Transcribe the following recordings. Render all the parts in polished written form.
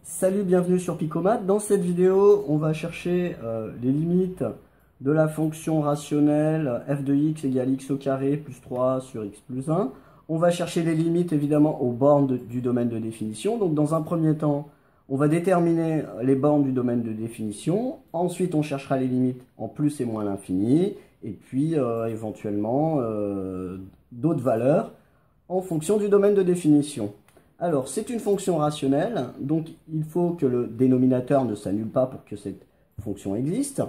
Salut, bienvenue sur Picomat. Dans cette vidéo, on va chercher les limites de la fonction rationnelle f de x égale x au carré plus 3 sur x plus 1. On va chercher les limites évidemment aux bornes du domaine de définition. Donc dans un premier temps, on va déterminer les bornes du domaine de définition. Ensuite, on cherchera les limites en plus et moins l'infini. Et puis éventuellement d'autres valeurs en fonction du domaine de définition. Alors, c'est une fonction rationnelle, donc il faut que le dénominateur ne s'annule pas pour que cette fonction existe.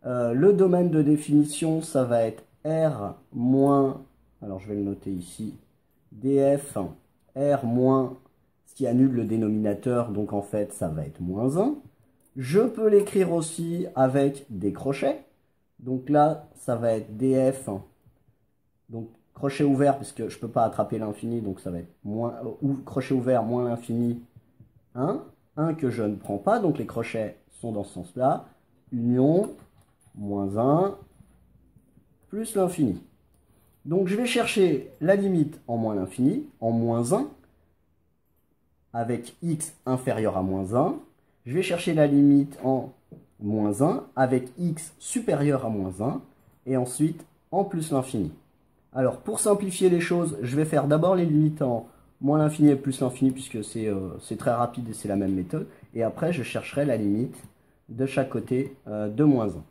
Le domaine de définition, ça va être R moins, alors je vais le noter ici, df, R moins, ce qui annule le dénominateur, donc en fait, ça va être moins 1. Je peux l'écrire aussi avec des crochets. Donc là, ça va être df, donc crochet ouvert, puisque je ne peux pas attraper l'infini, donc ça va être moins, ou crochet ouvert moins l'infini, 1. 1 que je ne prends pas, donc les crochets sont dans ce sens-là. Union, moins 1, plus l'infini. Donc je vais chercher la limite en moins l'infini, en moins 1, avec x inférieur à moins 1. Je vais chercher la limite en moins 1, avec x supérieur à moins 1, et ensuite en plus l'infini. Alors, pour simplifier les choses, je vais faire d'abord les limites en moins l'infini et plus l'infini, puisque c'est très rapide et c'est la même méthode. Et après, je chercherai la limite de chaque côté de moins 1.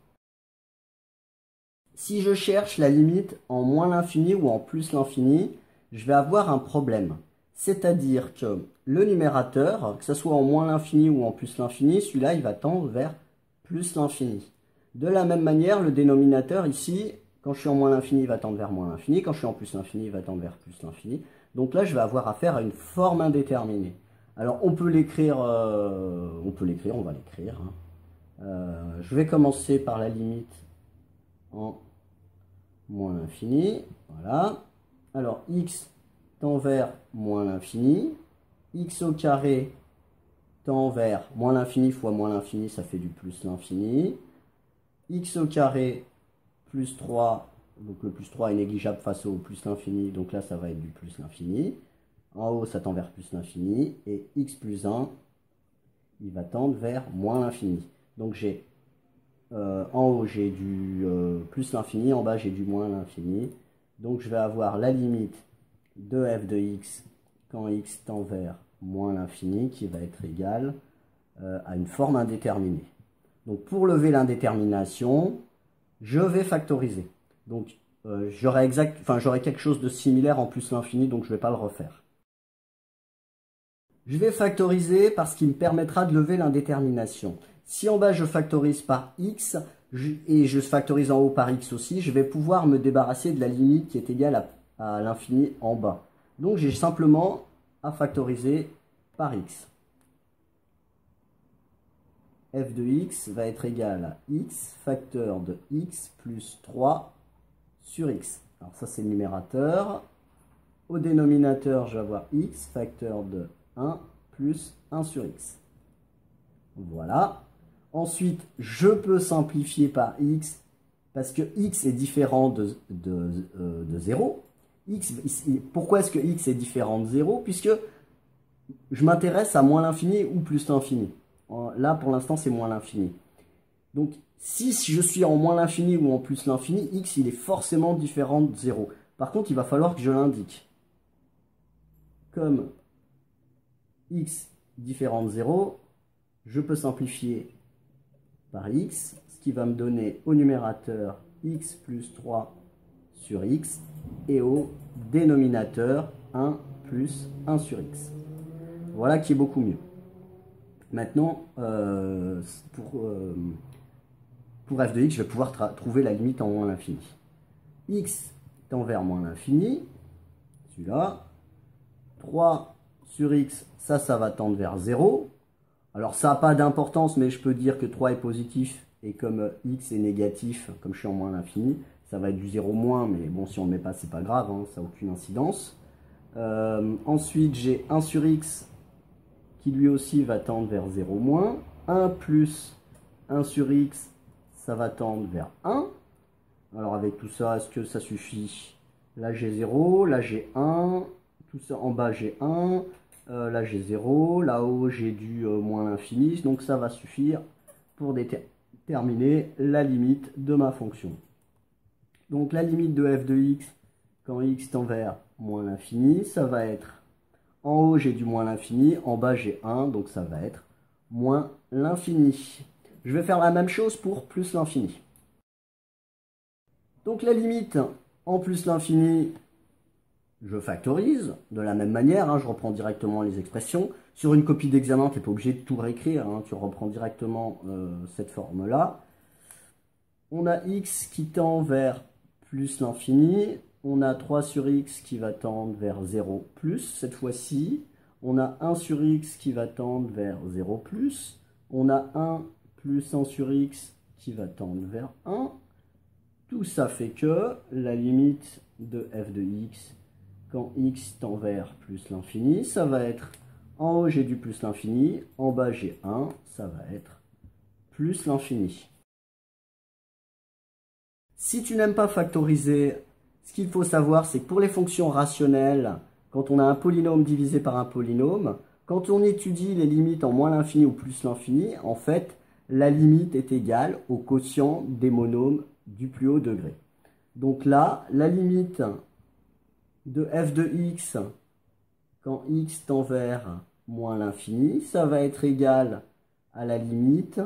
Si je cherche la limite en moins l'infini ou en plus l'infini, je vais avoir un problème. C'est-à-dire que le numérateur, que ce soit en moins l'infini ou en plus l'infini, celui-là, il va tendre vers plus l'infini. De la même manière, le dénominateur ici, quand je suis en moins l'infini, il va tendre vers moins l'infini. Quand je suis en plus l'infini, il va tendre vers plus l'infini. Donc là, je vais avoir affaire à une forme indéterminée. Alors, on peut l'écrire, on va l'écrire. Je vais commencer par la limite en moins l'infini. Voilà. Alors, x tend vers moins l'infini. X au carré tend vers moins l'infini fois moins l'infini, ça fait du plus l'infini. X au carré plus 3, donc le plus 3 est négligeable face au plus l'infini, donc là ça va être du plus l'infini. En haut ça tend vers plus l'infini, et x plus 1, il va tendre vers moins l'infini. Donc j'ai en haut j'ai du plus l'infini, en bas j'ai du moins l'infini. Donc je vais avoir la limite de f de x quand x tend vers moins l'infini, qui va être égale à une forme indéterminée. Donc pour lever l'indétermination, je vais factoriser. Donc, j'aurai quelque chose de similaire en plus l'infini, donc je ne vais pas le refaire. Je vais factoriser parce qu'il me permettra de lever l'indétermination. Si en bas, je factorise par x, et je factorise en haut par x aussi, je vais pouvoir me débarrasser de la limite qui est égale à l'infini en bas. Donc, j'ai simplement à factoriser par x. F de x va être égal à x facteur de x plus 3 sur x. Alors ça c'est le numérateur. Au dénominateur, je vais avoir x facteur de 1 plus 1 sur x. Voilà. Ensuite, je peux simplifier par x parce que x est différent de 0. Pourquoi est-ce que x est différent de 0? Puisque je m'intéresse à moins l'infini ou plus l'infini. Là, pour l'instant, c'est moins l'infini. Donc, si je suis en moins l'infini ou en plus l'infini, x, il est forcément différent de 0. Par contre, il va falloir que je l'indique. Comme x différent de 0, je peux simplifier par x, ce qui va me donner au numérateur x plus 3 sur x, et au dénominateur 1 plus 1 sur x. Voilà qui est beaucoup mieux. Maintenant, pour f de x, je vais pouvoir trouver la limite en moins l'infini. X tend vers moins l'infini, celui-là. 3 sur x, ça va tendre vers 0. Alors, ça n'a pas d'importance, mais je peux dire que 3 est positif, et comme x est négatif, comme je suis en moins l'infini, ça va être du 0 moins, mais bon, si on ne le met pas, c'est pas grave, hein, ça n'a aucune incidence. Ensuite, j'ai 1 sur x, qui lui aussi va tendre vers 0 moins. 1 plus 1 sur x, ça va tendre vers 1. Alors avec tout ça, est-ce que ça suffit? Là j'ai 0, là j'ai 1, tout ça en bas j'ai 1 Là j'ai 0, là-haut j'ai du moins l'infini, donc ça va suffire pour déterminer la limite de ma fonction. Donc la limite de f de x quand x tend vers moins l'infini, ça va être, en haut j'ai du moins l'infini, en bas j'ai 1, donc ça va être moins l'infini. Je vais faire la même chose pour plus l'infini. Donc la limite en plus l'infini, je factorise de la même manière, hein, je reprends directement les expressions. Sur une copie d'examen, tu n'es pas obligé de tout réécrire, hein, tu reprends directement cette forme-là. On a x qui tend vers plus l'infini, on a 3 sur x qui va tendre vers 0 plus cette fois-ci, on a 1 sur x qui va tendre vers 0 plus, on a 1 plus 1 sur x qui va tendre vers 1. Tout ça fait que la limite de f de x quand x tend vers plus l'infini, ça va être, en haut j'ai du plus l'infini, en bas j'ai 1, ça va être plus l'infini. Si tu n'aimes pas factoriser, ce qu'il faut savoir, c'est que pour les fonctions rationnelles, quand on a un polynôme divisé par un polynôme, quand on étudie les limites en moins l'infini ou plus l'infini, en fait, la limite est égale au quotient des monômes du plus haut degré. Donc là, la limite de f de x quand x tend vers moins l'infini, ça va être égal à la limite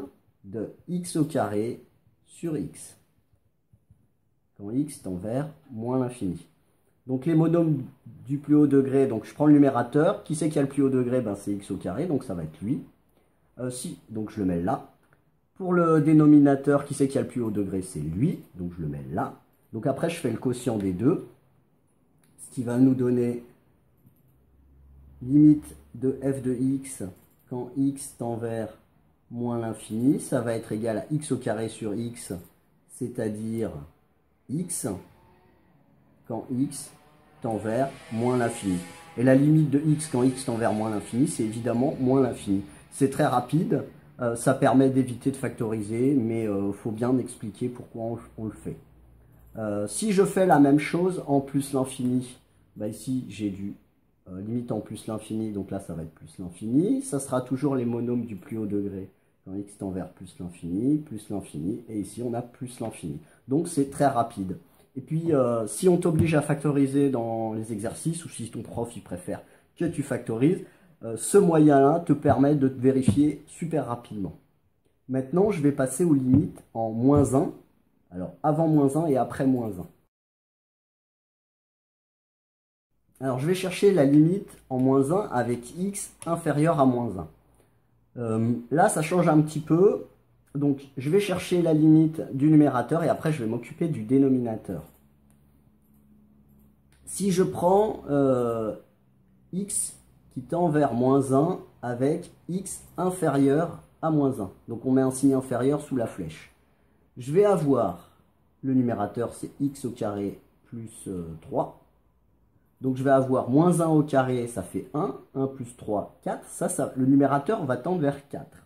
de x au carré sur x. Quand x tend vers moins l'infini. Donc les monômes du plus haut degré, donc je prends le numérateur. Qui c'est qui a le plus haut degré? Ben, c'est x au carré, donc ça va être lui. Donc je le mets là. Pour le dénominateur, qui c'est qui a le plus haut degré? C'est lui, donc je le mets là. Donc après, je fais le quotient des deux, ce qui va nous donner limite de f de x quand x tend vers moins l'infini. Ça va être égal à x au carré sur x, c'est-à-dire x quand x tend vers moins l'infini. Et la limite de x quand x tend vers moins l'infini, c'est évidemment moins l'infini. C'est très rapide, ça permet d'éviter de factoriser, mais il faut bien expliquer pourquoi on le fait. Si je fais la même chose en plus l'infini, bah ici j'ai du limite en plus l'infini, donc là ça va être plus l'infini. Ça sera toujours les monômes du plus haut degré quand x tend vers plus l'infini, et ici on a plus l'infini. Donc c'est très rapide. Et puis si on t'oblige à factoriser dans les exercices, ou si ton prof il préfère que tu factorises, ce moyen-là te permet de te vérifier super rapidement. Maintenant je vais passer aux limites en moins 1, alors avant moins 1 et après moins 1. Alors je vais chercher la limite en moins 1 avec x inférieur à moins 1. Là ça change un petit peu. Donc, je vais chercher la limite du numérateur et après, je vais m'occuper du dénominateur. Si je prends x qui tend vers moins 1 avec x inférieur à moins 1, donc on met un signe inférieur sous la flèche, je vais avoir, le numérateur c'est x au carré plus 3. Donc, je vais avoir moins 1 au carré, ça fait 1, 1 plus 3, 4. Ça, le numérateur va tendre vers 4.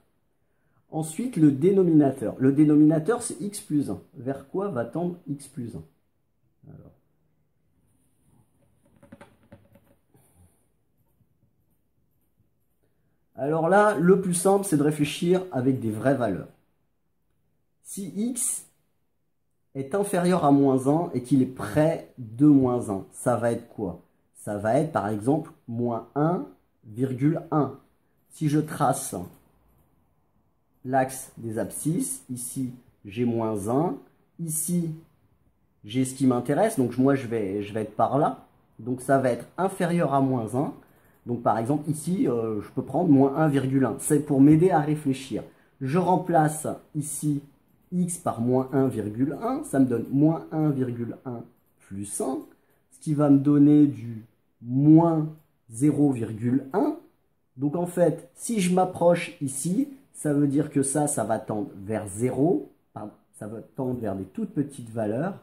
Ensuite, le dénominateur. Le dénominateur, c'est x plus 1. Vers quoi va tendre x plus 1? Alors là, le plus simple, c'est de réfléchir avec des vraies valeurs. Si x est inférieur à moins 1 et qu'il est près de moins 1, ça va être quoi? Ça va être, par exemple, moins 1,1. Si je trace l'axe des abscisses, ici j'ai moins 1, ici j'ai ce qui m'intéresse, donc moi je vais être par là, donc ça va être inférieur à moins 1, donc par exemple ici je peux prendre moins 1,1, c'est pour m'aider à réfléchir. Je remplace ici x par moins 1,1, ça me donne moins 1,1 plus 1, ce qui va me donner du moins 0,1, donc en fait si je m'approche ici, ça veut dire que ça va tendre vers 0, ça va tendre vers des toutes petites valeurs,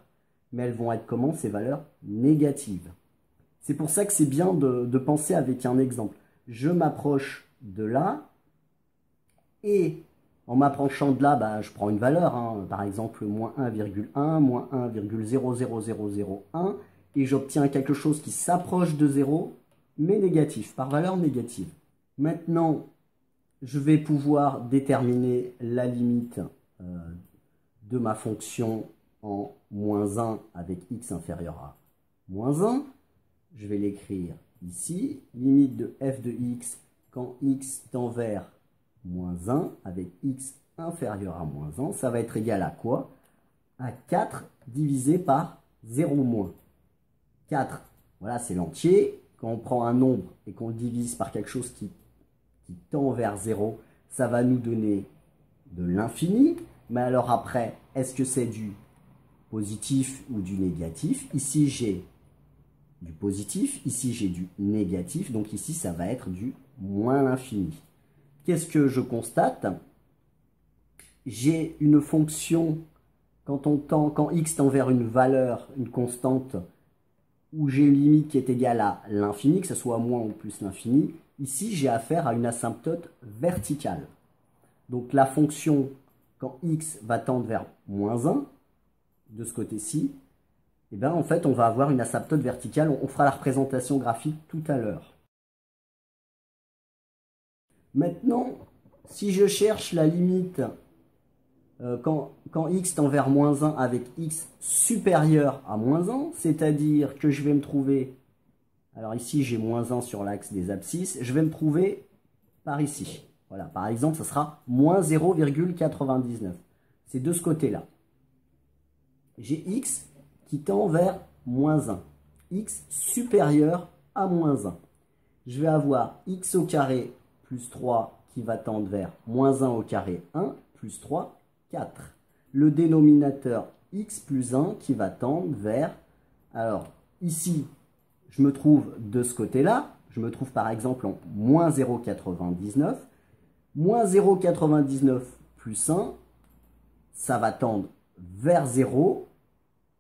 mais elles vont être comment? Ces valeurs négatives. C'est pour ça que c'est bien de penser avec un exemple. Je m'approche de là, et en m'approchant de là, bah, je prends une valeur, hein, par exemple moins 1,1, moins 1,00001, et j'obtiens quelque chose qui s'approche de 0, mais négatif, par valeur négative. Maintenant, je vais pouvoir déterminer la limite de ma fonction en moins 1 avec x inférieur à moins 1. Je vais l'écrire ici. Limite de f de x quand x tend vers moins 1 avec x inférieur à moins 1. Ça va être égal à quoi? À 4 divisé par 0 moins. 4, voilà, c'est l'entier. Quand on prend un nombre et qu'on le divise par quelque chose qui tend vers 0, ça va nous donner de l'infini. Mais alors après, est-ce que c'est du positif ou du négatif? Ici, j'ai du positif, ici, j'ai du négatif. Donc ici, ça va être du moins l'infini. Qu'est-ce que je constate? J'ai une fonction, quand x tend vers une valeur, une constante, où j'ai une limite qui est égale à l'infini, que ce soit moins ou plus l'infini. Ici, j'ai affaire à une asymptote verticale. Donc la fonction, quand x va tendre vers moins 1, de ce côté-ci, et bien en fait, on va avoir une asymptote verticale. On fera la représentation graphique tout à l'heure. Maintenant, si je cherche la limite quand x tend vers moins 1 avec x supérieur à moins 1, c'est-à-dire que je vais me trouver, alors ici j'ai moins 1 sur l'axe des abscisses, je vais me trouver par ici. Voilà, par exemple, ça sera moins 0,99. C'est de ce côté-là. J'ai x qui tend vers moins 1. X supérieur à moins 1. Je vais avoir x au carré plus 3 qui va tendre vers moins 1 au carré 1 plus 3, 4. Le dénominateur x plus 1 qui va tendre vers... Alors, ici, je me trouve de ce côté-là. Je me trouve par exemple en moins 0,99. Moins 0,99 plus 1, ça va tendre vers 0.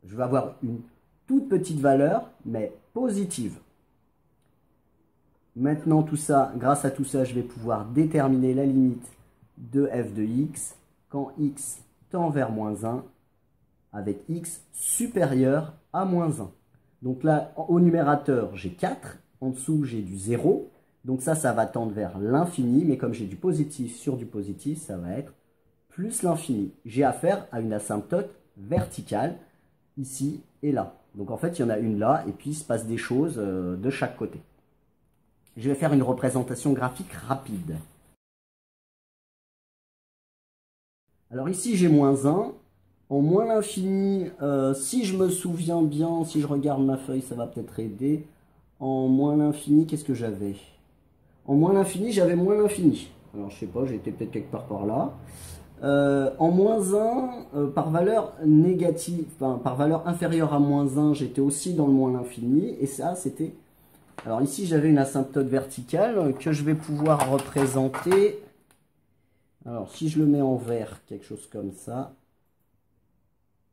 Je vais avoir une toute petite valeur, mais positive. Maintenant, tout ça, grâce à tout ça, je vais pouvoir déterminer la limite de f de x quand x tend vers moins 1 avec x supérieur à moins 1. Donc là, au numérateur, j'ai 4. En dessous, j'ai du 0. Donc ça va tendre vers l'infini. Mais comme j'ai du positif sur du positif, ça va être plus l'infini. J'ai affaire à une asymptote verticale, ici et là. Donc en fait, il y en a une là, et puis il se passe des choses de chaque côté. Je vais faire une représentation graphique rapide. Alors ici, j'ai moins 1. En moins l'infini, si je me souviens bien, si je regarde ma feuille, ça va peut-être aider. En moins l'infini, qu'est-ce que j'avais? En moins l'infini, j'avais moins l'infini. Alors je sais pas, j'étais peut-être quelque part par là. En moins 1, par valeur négative, enfin, par valeur inférieure à moins 1, j'étais aussi dans le moins l'infini. Et ça, c'était... Alors ici, j'avais une asymptote verticale que je vais pouvoir représenter. Alors, si je le mets en vert, quelque chose comme ça.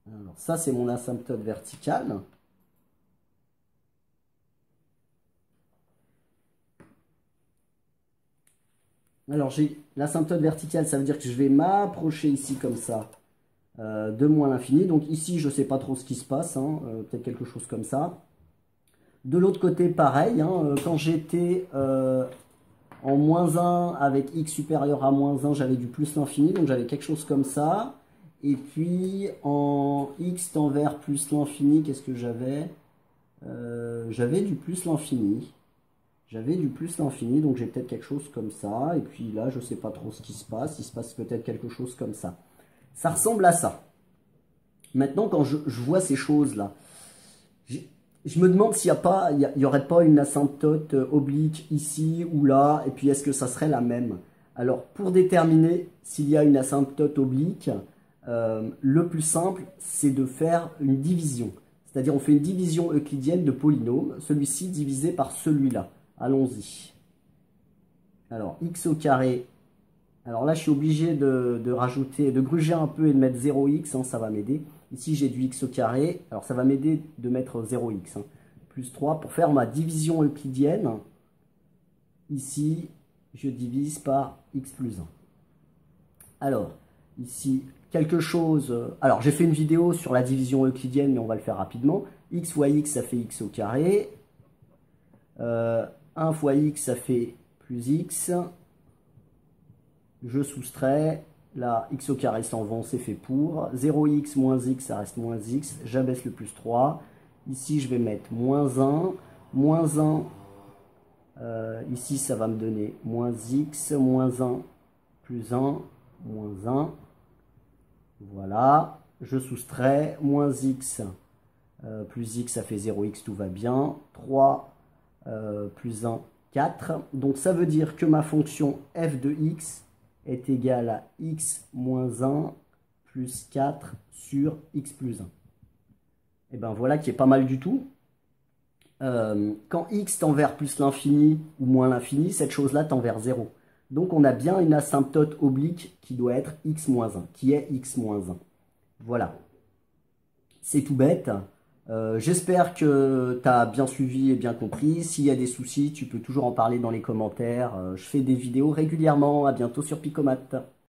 Alors, ça, c'est mon asymptote verticale. Alors, j'ai l'asymptote verticale, ça veut dire que je vais m'approcher ici comme ça de moins l'infini. Donc ici, je ne sais pas trop ce qui se passe, hein, peut-être quelque chose comme ça. De l'autre côté, pareil, hein, quand j'étais en moins 1 avec x supérieur à moins 1, j'avais du plus l'infini, donc j'avais quelque chose comme ça. Et puis en x tend vers plus l'infini, qu'est-ce que j'avais? J'avais du plus l'infini. J'avais du plus l'infini, donc j'ai peut-être quelque chose comme ça. Et puis là, je ne sais pas trop ce qui se passe. Il se passe peut-être quelque chose comme ça. Ça ressemble à ça. Maintenant, quand je vois ces choses-là, je me demande s'il n'y aurait pas une asymptote oblique ici ou là. Et puis, est-ce que ça serait la même? Alors, pour déterminer s'il y a une asymptote oblique, le plus simple, c'est de faire une division. C'est-à-dire, on fait une division euclidienne de polynômes. Celui-ci divisé par celui-là. Allons-y. Alors, x au carré. Alors là, je suis obligé de rajouter, de gruger un peu et de mettre 0x, hein, ça va m'aider. Ici, j'ai du x au carré. Alors, ça va m'aider de mettre 0x. Hein, plus 3 pour faire ma division euclidienne. Ici, je divise par x plus 1. Alors, ici, quelque chose... Alors, j'ai fait une vidéo sur la division euclidienne, mais on va le faire rapidement. X fois x, ça fait x au carré. 1 fois x, ça fait plus x. Je soustrais. Là, x au carré s'en va, c'est fait pour. 0x moins x, ça reste moins x. J'abaisse le plus 3. Ici, je vais mettre moins 1. Moins 1. Ici, ça va me donner moins x, moins 1, plus 1, moins 1. Voilà. Je soustrais. Moins x, plus x, ça fait 0x, tout va bien. 3 plus 1, 4. Donc, ça veut dire que ma fonction f de x est égale à x moins 1 plus 4 sur x plus 1. Et bien voilà qui est pas mal du tout. Quand x tend vers plus l'infini ou moins l'infini, cette chose-là tend vers 0. Donc on a bien une asymptote oblique qui doit être x moins 1, qui est x moins 1. Voilà. C'est tout bête. J'espère que tu as bien suivi et bien compris. S'il y a des soucis, tu peux toujours en parler dans les commentaires. Je fais des vidéos régulièrement. À bientôt sur Picomat.